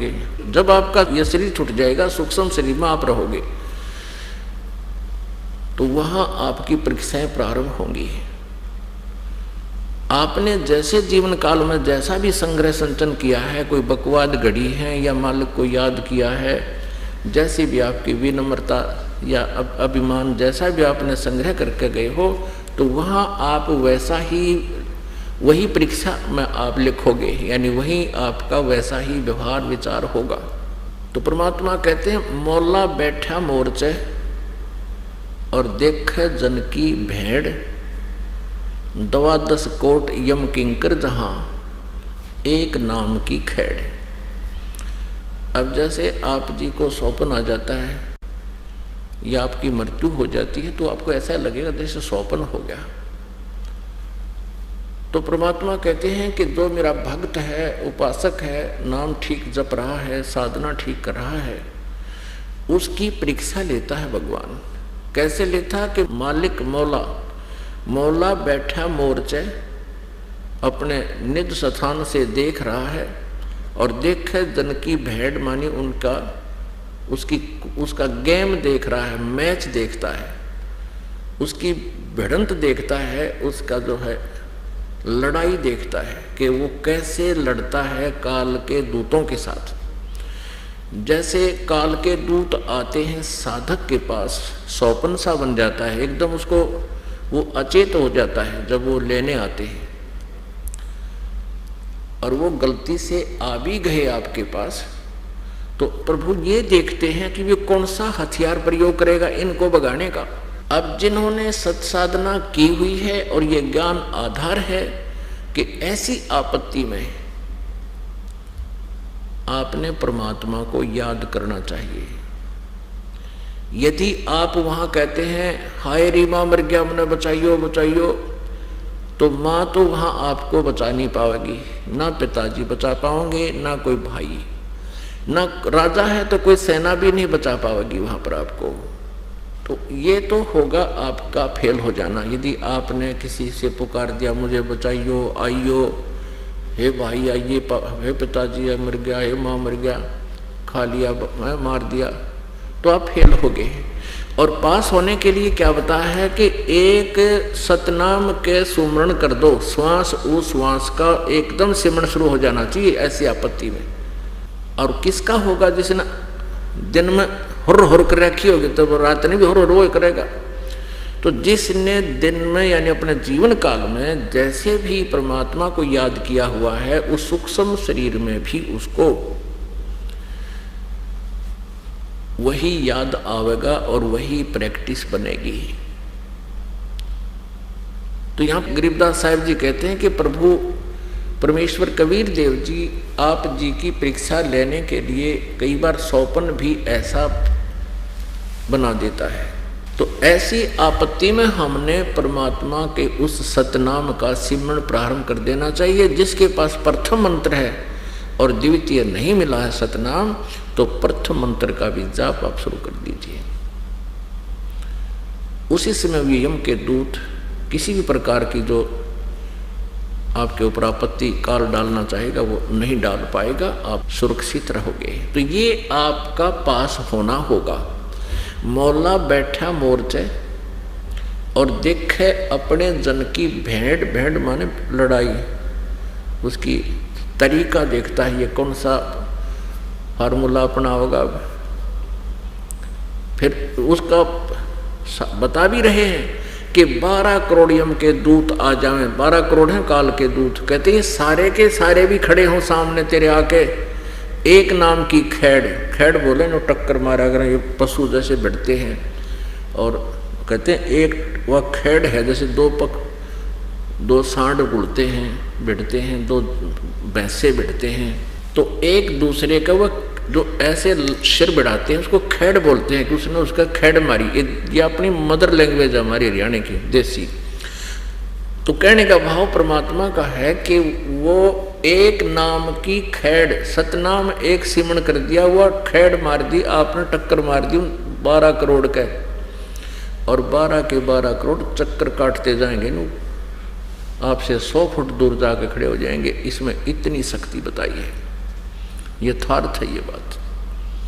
होंगे। जब आपका यह शरीर छूट जाएगा, सूक्ष्म शरीर में आप रहोगे, तो वहां आपकी परीक्षाएं प्रारंभ होंगी। आपने जैसे जीवन काल में जैसा भी संग्रह संचन किया है, कोई बकवाद गढ़ी है या मालिक को याद किया है, जैसी भी आपकी विनम्रता या अभिमान, जैसा भी आपने संग्रह करके गए हो, तो वहाँ आप वैसा ही, वही परीक्षा में आप लिखोगे, यानी वही आपका वैसा ही व्यवहार विचार होगा। तो परमात्मा कहते हैं, मौला बैठा मोर्चे और देखे जन की भेड़, 12 कोट यम किंकर जहां एक नाम की खेड़। अब जैसे आप जी को सौपन आ जाता है या आपकी मृत्यु हो जाती है, तो आपको ऐसा लगेगा जैसे सौपन हो गया। तो परमात्मा कहते हैं कि जो मेरा भक्त है, उपासक है, नाम ठीक जप रहा है, साधना ठीक कर रहा है, उसकी परीक्षा लेता है भगवान। कैसे लेता? कि मालिक मौला बैठा मोर्चे अपने निज स्थान से देख रहा है और देखे जन की भेड़, मानी उसका गेम देख रहा है, मैच देखता है, उसकी भिड़ंत देखता है, उसका जो है लड़ाई देखता है कि वो कैसे लड़ता है काल के दूतों के साथ। जैसे काल के दूत आते हैं साधक के पास, सौपन सा बन जाता है, एकदम उसको वो अचेत हो जाता है जब वो लेने आते हैं, और वो गलती से आ भी गए आपके पास, तो प्रभु ये देखते हैं कि वे कौन सा हथियार प्रयोग करेगा इनको भगाने का। अब जिन्होंने सत्साधना की हुई है और ये ज्ञान आधार है कि ऐसी आपत्ति में आपने परमात्मा को याद करना चाहिए। यदि आप वहां कहते हैं, हाय री मां मर गया, मैंने बचाइयो बचाइयो, तो माँ तो वहां आपको बचा नहीं पाएगी, ना पिताजी बचा पाओगे, ना कोई भाई, ना राजा है तो कोई सेना भी नहीं बचा पाएगी वहां पर आपको। तो ये तो होगा आपका फेल हो जाना। यदि आपने किसी से पुकार दिया, मुझे बचाइयो, आइयो, हे भाई आइए, हे पिताजी मर गया, हे माँ मर गया, खा लिया, मार दिया, तो आप फेल हो गए। और पास होने के लिए क्या बताया है कि एक सतनाम के सुमरण कर दो, श्वास उश्वास का एकदम सिमरण शुरू हो जाना चाहिए ऐसी आपत्ति में। और किसका होगा? जिसने दिन में हुर हुर कर रखी होगी तो रात में भी हुर हुर करेगा। तो जिसने दिन में यानी अपने जीवन काल में जैसे भी परमात्मा को याद किया हुआ है, उस सूक्ष्म शरीर में भी उसको वही याद आवेगा और वही प्रैक्टिस बनेगी। तो यहां गरीबदास साहब जी कहते हैं कि प्रभु परमेश्वर कबीर देव जी आप जी की परीक्षा लेने के लिए कई बार सौपन भी ऐसा बना देता है। तो ऐसी आपत्ति में हमने परमात्मा के उस सतनाम का सिमरण प्रारंभ कर देना चाहिए। जिसके पास प्रथम मंत्र है और द्वितीय नहीं मिला है सतनाम, तो प्रथम मंत्र का भी जाप आप शुरू कर दीजिए। उसी समय यम के दूत किसी भी प्रकार की जो आपके ऊपर आपत्ति काल डालना चाहेगा वो नहीं डाल पाएगा, आप सुरक्षित रहोगे। तो ये आपका पास होना होगा। मौला बैठा मोर्चे और देखे अपने जन की भेड़, भेड़ माने लड़ाई, उसकी तरीका देखता है, ये कौन सा फार्मूला अपना होगा। फिर उसका बता भी रहे हैं कि 12 करोड़ यम के दूत आ जाएं। 12 करोड़ हैं काल के दूत। कहते हैं सारे के सारे भी खड़े हों सामने तेरे आके, एक नाम की खेड़, खेड़ बोले ना टक्कर मारा अगर ये पशु जैसे भिड़ते हैं। और कहते हैं एक वह खेड़ है जैसे दो सांड उड़ते हैं, भिड़ते हैं, 2 भैंसे भिड़ते हैं, तो एक दूसरे का वह जो ऐसे सिर बढ़ाते हैं उसको खेड़ बोलते हैं कि उसने उसका खेड़ मारी। ये अपनी मदर लैंग्वेज है हमारी हरियाणा की देसी। तो कहने का भाव परमात्मा का है कि वो एक नाम की खेड़, सतनाम एक सिमरण कर दिया, हुआ खेड़ मार दी आपने, टक्कर मार दी 12 करोड़ का, और 12 के 12 करोड़ चक्कर काटते जाएंगे न, आपसे 100 फुट दूर जाके खड़े हो जाएंगे। इसमें इतनी शक्ति बताई है। यथार्थ है ये बात।